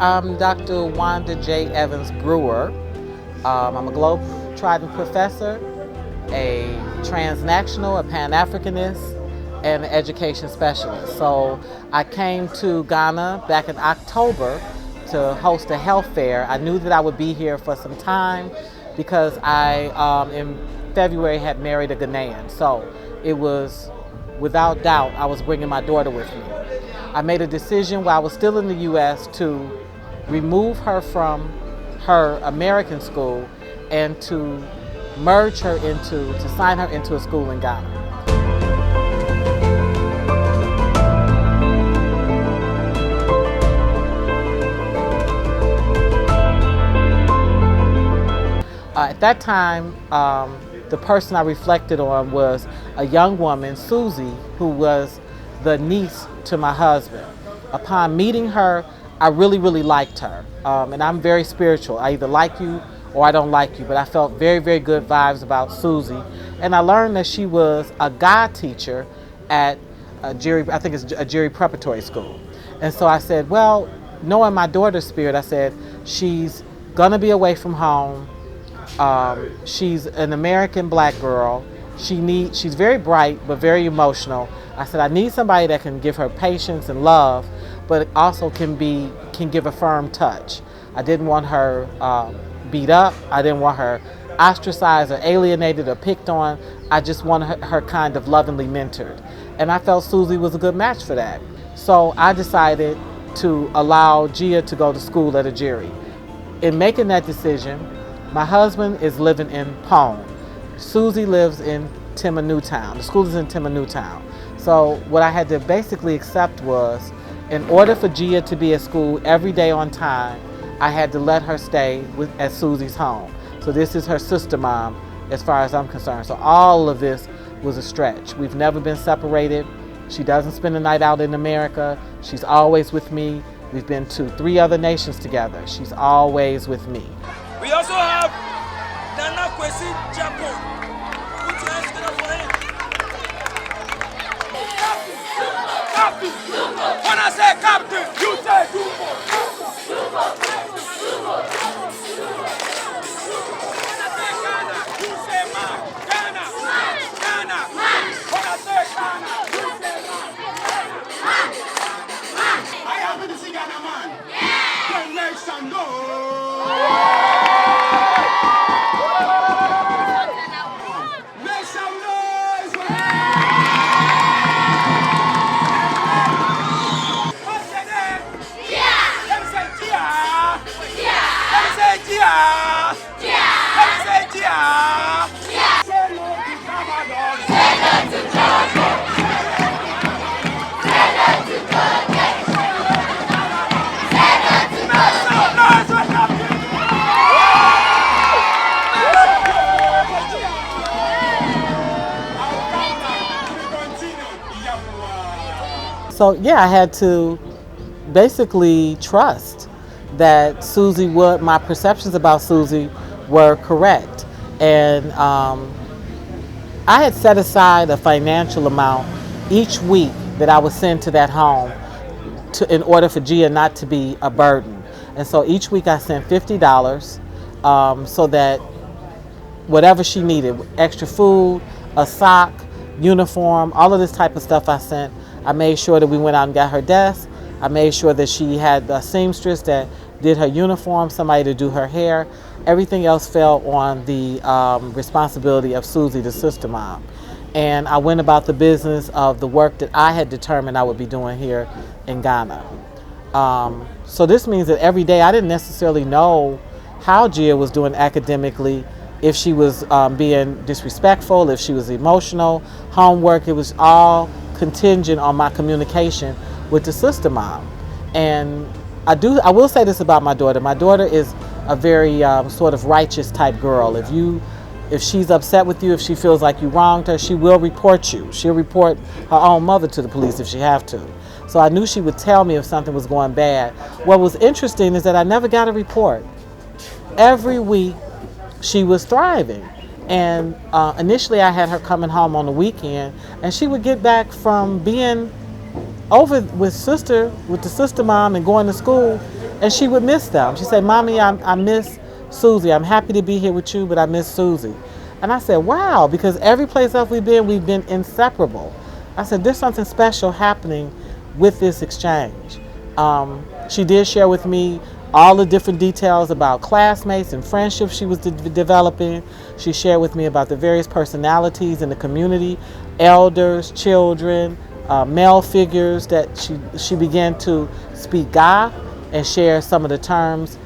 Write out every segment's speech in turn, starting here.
I'm Dr. Wanda J. Evans Brewer. I'm a globetrotting professor, a transnational, a Pan-Africanist, and an education specialist. So I came to Ghana back in October to host a health fair. I knew that I would be here for some time because I, in February, had married a Ghanaian. So it was, without doubt, I was bringing my daughter with me. I made a decision while I was still in the U.S. to remove her from her American school and to merge her to sign her into a school in Ghana. At that time, the person I reflected on was a young woman, Susie, who was the niece to my husband. Upon meeting her, I really liked her. And I'm very spiritual. I either like you or I don't like you, but I felt very good vibes about Susie. And I learned that she was a God teacher at I think it's a jury preparatory school. And so I said, well, knowing my daughter's spirit, I said, she's gonna be away from home. She's an American black girl. She's very bright, but very emotional. I said, I need somebody that can give her patience and love, but also can give a firm touch. I didn't want her beat up. I didn't want her ostracized or alienated or picked on. I just wanted her kind of lovingly mentored. And I felt Susie was a good match for that. So I decided to allow Gia to go to school at a jury. In making that decision, my husband is living in Pone. Susie lives in Newtown. The school is in Newtown. So what I had to basically accept was, in order for Gia to be at school every day on time, I had to let her stay at Susie's home. So this is her sister mom, as far as I'm concerned. So all of this was a stretch. We've never been separated. She doesn't spend the night out in America. She's always with me. We've been to 3 other nations together. She's always with me. We also have Nana Kwesi Japan. Put your hands together for him. Captain! When I say captain, you say Dumo. When I say Ghana, you say man. Ghana. When I say Ghana, you say man. I am the Ghana man. Yeah. Make some noise. So yeah, I had to basically trust that Susie my perceptions about Susie were correct. And I had set aside a financial amount each week that I would send to that home in order for Gia not to be a burden. And so each week I sent $50 so that whatever she needed, extra food, a sock, uniform, all of this type of stuff I sent. I made sure that we went out and got her desk. I made sure that she had a seamstress that did her uniform, somebody to do her hair. Everything else fell on the responsibility of Susie, the sister mom. And I went about the business of the work that I had determined I would be doing here in Ghana. So this means that every day I didn't necessarily know how Gia was doing academically, if she was being disrespectful, if she was emotional, homework. It was all contingent on my communication with the sister mom. And I will say this about my daughter. My daughter is a very sort of righteous type girl. If she's upset with you, if she feels like you wronged her, she will report you. She'll report her own mother to the police if she have to. So I knew she would tell me if something was going bad. What was interesting is that I never got a report. Every week she was thriving. And initially I had her coming home on the weekend, and she would get back from being over with the sister mom and going to school, And she would miss them. She said, Mommy, I miss Susie. I'm happy to be here with you, but I miss Susie. And I said, wow, because every place else we've been inseparable. I said, there's something special happening with this exchange. She did share with me all the different details about classmates and friendships she was developing. She shared with me about the various personalities in the community, elders, children, male figures that she began to speak Ga and share some of the terms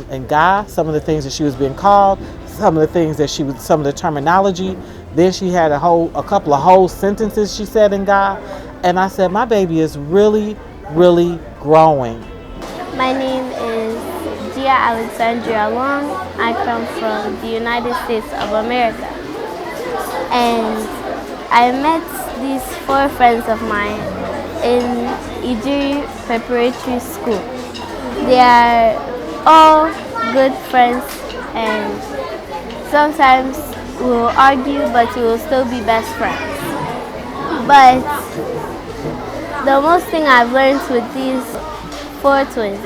in Ga, some of the things that she was being called, some of the things that some of the terminology. Then she had a couple of whole sentences she said in Ga. And I said, my baby is really, really growing. My name is Gia Alexandria Long. I come from the United States of America. And I met these 4 friends of mine in Ijiri Preparatory School. They are all good friends, and sometimes we'll argue, but we will still be best friends. But the most thing I've learned with these 4 twins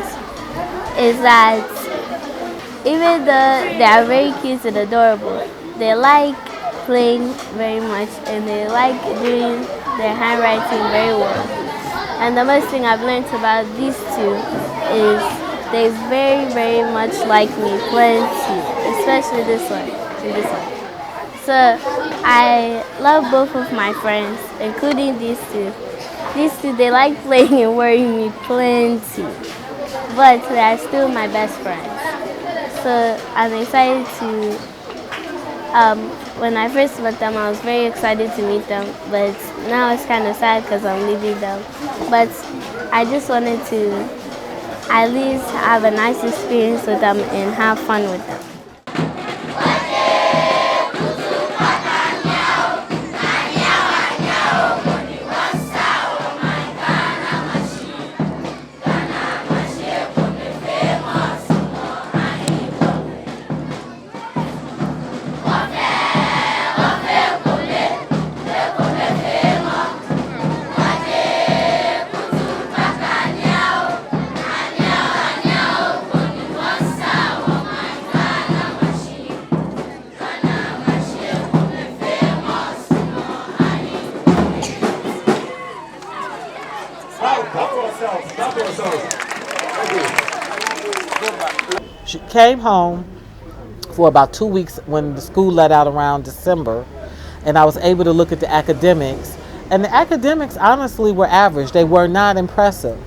is that even though they are very cute and adorable, they like playing very much and they like doing their handwriting very well. And the most thing I've learned about these 2 is they very, very much like me, plenty, especially this one and this one. So I love both of my friends, including these 2. These 2, they like playing and worrying me plenty, but they are still my best friends. So I'm excited to, when I first met them, I was very excited to meet them, but now it's kind of sad because I'm leaving them. But I just wanted to at least have a nice experience with them and have fun with them. She came home for about 2 weeks when the school let out around December, and I was able to look at the academics. And the academics honestly were average. They were not impressive.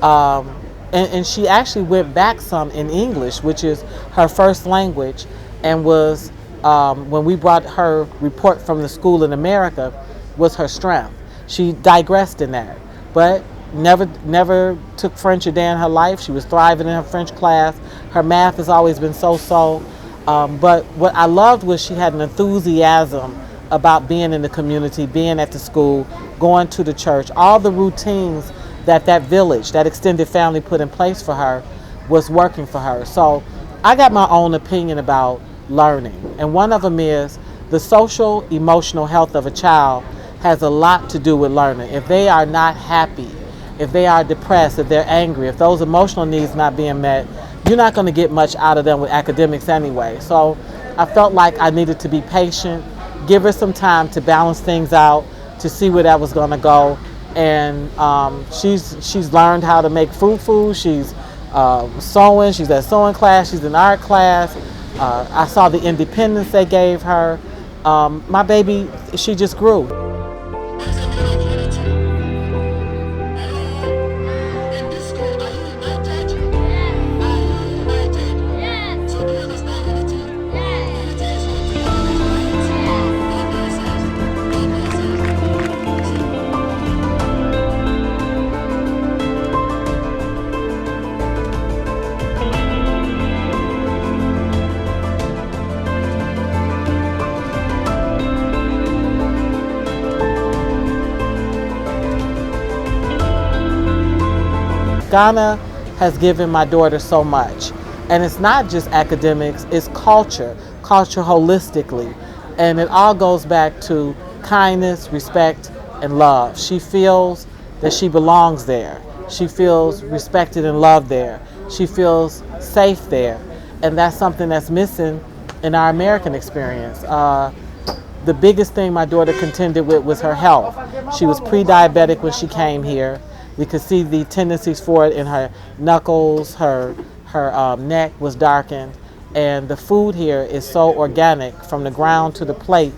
And she actually went back some in English, which is her first language, and was, when we brought her report from the school in America, was her strength. She digressed in that, but never took French a day in her life. She was thriving in her French class. Her math has always been so-so. But what I loved was she had an enthusiasm about being in the community, being at the school, going to the church. All the routines that village, that extended family put in place for her was working for her. So I got my own opinion about learning. And one of them is the social, emotional health of a child has a lot to do with learning. If they are not happy, if they are depressed, if they're angry, if those emotional needs not being met, you're not going to get much out of them with academics anyway. So I felt like I needed to be patient, give her some time to balance things out, to see where that was going to go. And she's learned how to make fruit food. She's sewing. She's at sewing class. She's in art class. I saw the independence they gave her. My baby, she just grew. Ghana has given my daughter so much. And it's not just academics, it's culture holistically. And it all goes back to kindness, respect, and love. She feels that she belongs there. She feels respected and loved there. She feels safe there. And that's something that's missing in our American experience. The biggest thing my daughter contended with was her health. She was pre-diabetic when she came here. We could see the tendencies for it in her knuckles, her neck was darkened. And the food here is so organic from the ground to the plate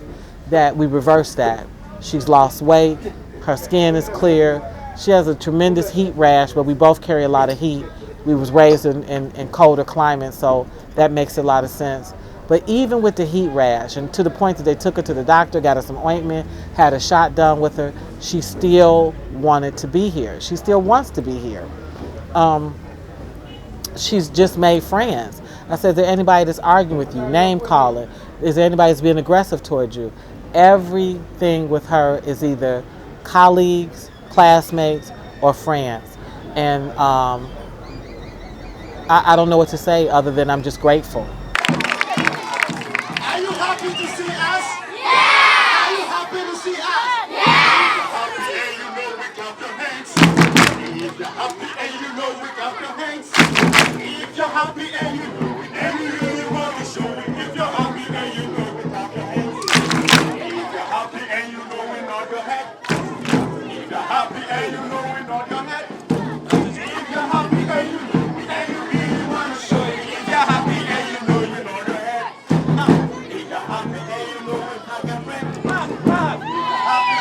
that we reversed that. She's lost weight, her skin is clear. She has a tremendous heat rash, but we both carry a lot of heat. We was raised in colder climates, so that makes a lot of sense. But even with the heat rash, and to the point that they took her to the doctor, got her some ointment, had a shot done with her, she still wanted to be here. She still wants to be here. She's just made friends. I said, is there anybody that's arguing with you? Name calling. Is there anybody that's being aggressive towards you? Everything with her is either colleagues, classmates, or friends. And I don't know what to say other than I'm just grateful. Are you happy to see us? Yeah! Are you happy to see us? Yeah! Happy and you know we clap your hands. If you're happy and you know we clap your hands. If you're happy and you know it, and you really want to show it. If you're happy and you know we clap your hands. If you're happy and you know we nod your head. If you're happy and you know we nod your head. If you're happy and you know it, and you really want to show it. If you're happy and you know you nod your head. If you're happy and you know we hug your friend. If you're happy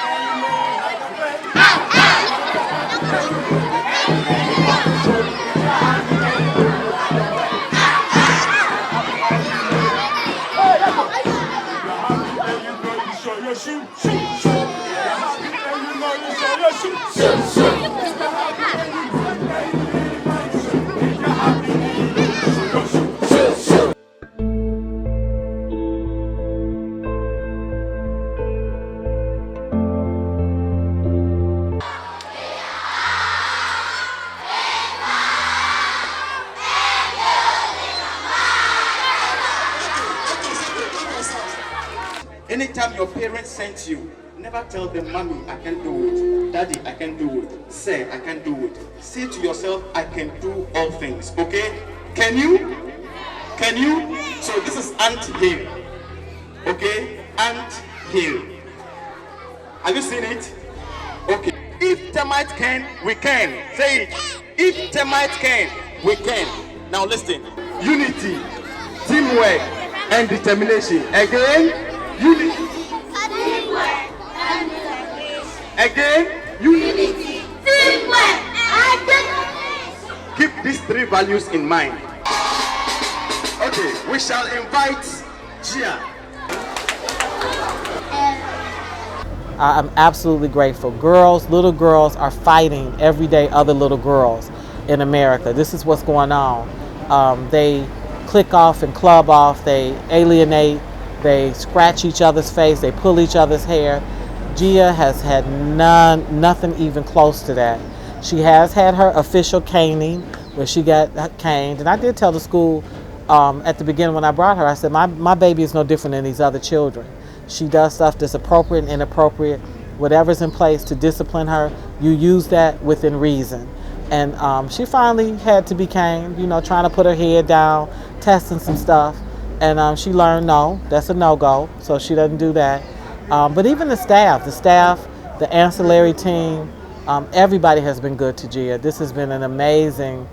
and you know we hug your friend. Show your shoe, shoe, shoe. If you're happy and you know you show your shoe, shoe, shoe. If you're happy and you know if you're happy and you know show your shoe, shoe, shoe. Anytime your parents sent you, never tell them, Mommy, I can't do it. Daddy, I can't do it. Say, I can't do it. Say to yourself, I can do all things. Okay? Can you? Can you? So this is ant hill. Okay? Ant hill. Have you seen it? Okay. If termites can, we can. Say it. If termites can, we can. Now listen. Unity, teamwork, and determination. Again. Unity. Teamwork and determination. Again. Unity. Teamwork and determination. Keep these three values in mind. Okay, we shall invite Gia. I'm absolutely grateful. Girls, little girls are fighting every day other little girls in America. This is what's going on. They click off and club off, they alienate, they scratch each other's face, they pull each other's hair. Gia has had nothing even close to that. She has had her official caning where she got caned. And I did tell the school at the beginning when I brought her, I said, my baby is no different than these other children. She does stuff that's appropriate and inappropriate. Whatever's in place to discipline her, you use that within reason. And she finally had to be caned, you know, trying to put her head down, testing some stuff. And she learned, no, that's a no-go, so she doesn't do that. But even the staff, the ancillary team, everybody has been good to Gia. This has been an amazing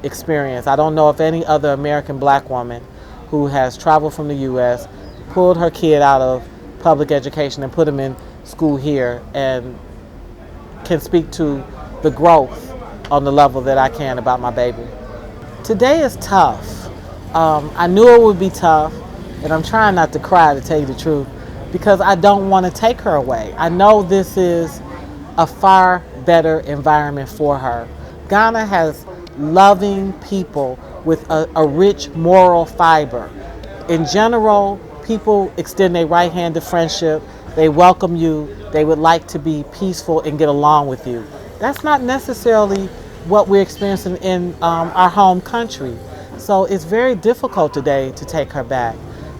experience. I don't know if any other American black woman who has traveled from the U.S., pulled her kid out of public education and put him in school here and can speak to the growth on the level that I can about my baby. Today is tough. I knew it would be tough, and I'm trying not to cry, to tell you the truth, because I don't want to take her away. I know this is a far better environment for her. Ghana has loving people with a rich moral fiber. In general, people extend their right hand to friendship. They welcome you. They would like to be peaceful and get along with you. That's not necessarily what we're experiencing in our home country. So it's very difficult today to take her back.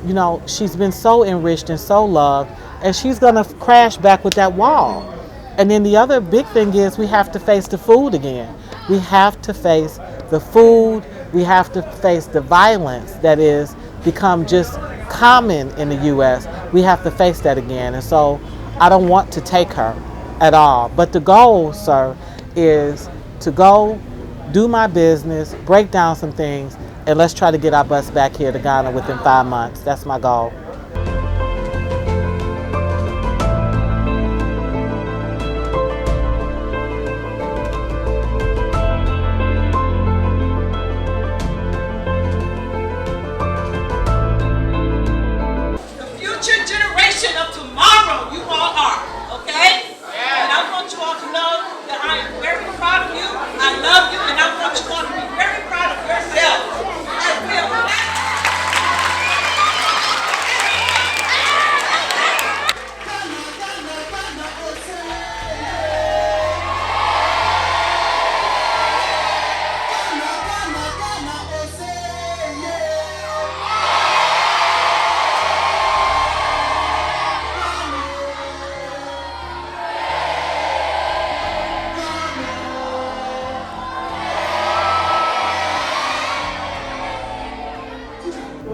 You know, she's been so enriched and so loved, and she's gonna crash back with that wall. And then the other big thing is we have to face the food again. We have to face the food, We have to face the violence that is become just common in the U.S. We have to face that again. And so I don't want to take her at all. But the goal, sir, is to go do my business, break down some things, and let's try to get our bus back here to Ghana within 5 months. That's my goal.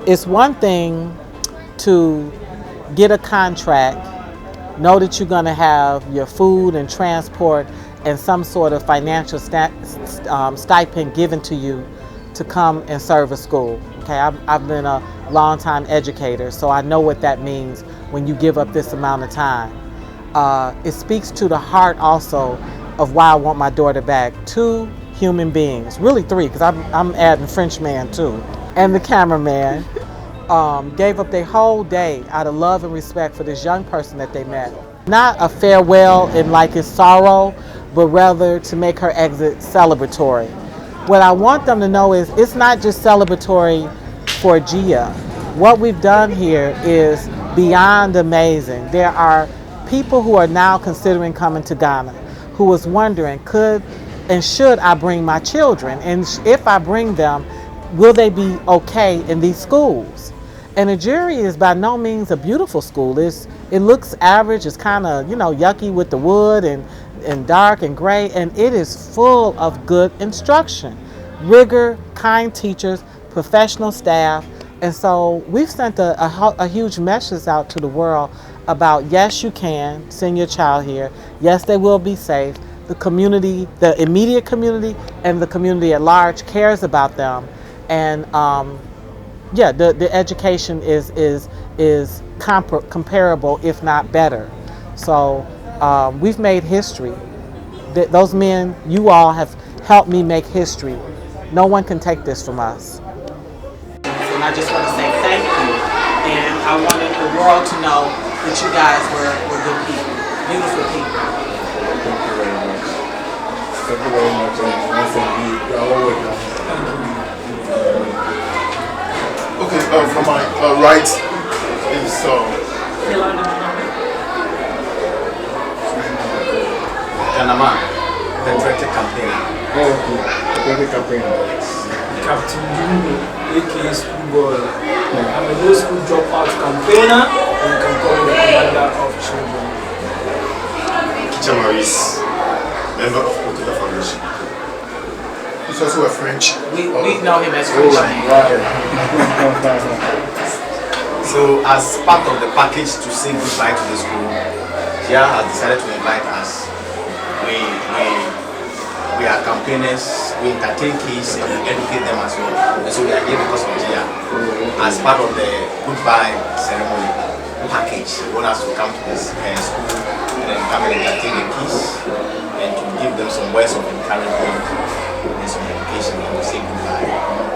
It's one thing to get a contract, know that you're going to have your food and transport and some sort of financial stipend given to you to come and serve a school. Okay, I've been a long-time educator, so I know what that means when you give up this amount of time. It speaks to the heart also of why I want my daughter back. 2 human beings, really 3, because I'm adding Frenchman too, and the cameraman, gave up their whole day out of love and respect for this young person that they met. Not a farewell in like it's sorrow, but rather to make her exit celebratory. What I want them to know is it's not just celebratory for Gia. What we've done here is beyond amazing. There are people who are now considering coming to Ghana who was wondering, could and should I bring my children? And if I bring them, will they be okay in these schools? And Nigeria is by no means a beautiful school. It looks average. It's kind of, yucky with the wood and dark and gray. And it is full of good instruction, rigor, kind teachers, professional staff. And so we've sent a huge message out to the world about, yes, you can send your child here. Yes, they will be safe. The community, the immediate community and the community at large cares about them. And the education is comparable, if not better. So we've made history. Those men, you all have helped me make history. No one can take this from us. And I just want to say thank you. And I wanted the world to know that you guys were good people, beautiful people. Thank you very much. Thank you very much. Yes, indeed. You are all welcome. Okay, from my right is Ganama, Patriotic Campaigner. oh, okay. Patriotic campaigner. Captain Jimmy, aka Schoolboy. I'm a low school dropout campaigner, and you can call me the commander of children. Teacher Maurice, member of Okita Foundation. He's also a French. We know him as Frenchman. So, as part of the package to say goodbye to the school, Gia has decided to invite us. We are campaigners, we entertain kids and we educate them as well. And so we are here because of Gia. As part of the goodbye ceremony package, we want us to come to this school and then come and entertain the kids and to give them some words of encouragement and some education and to say goodbye.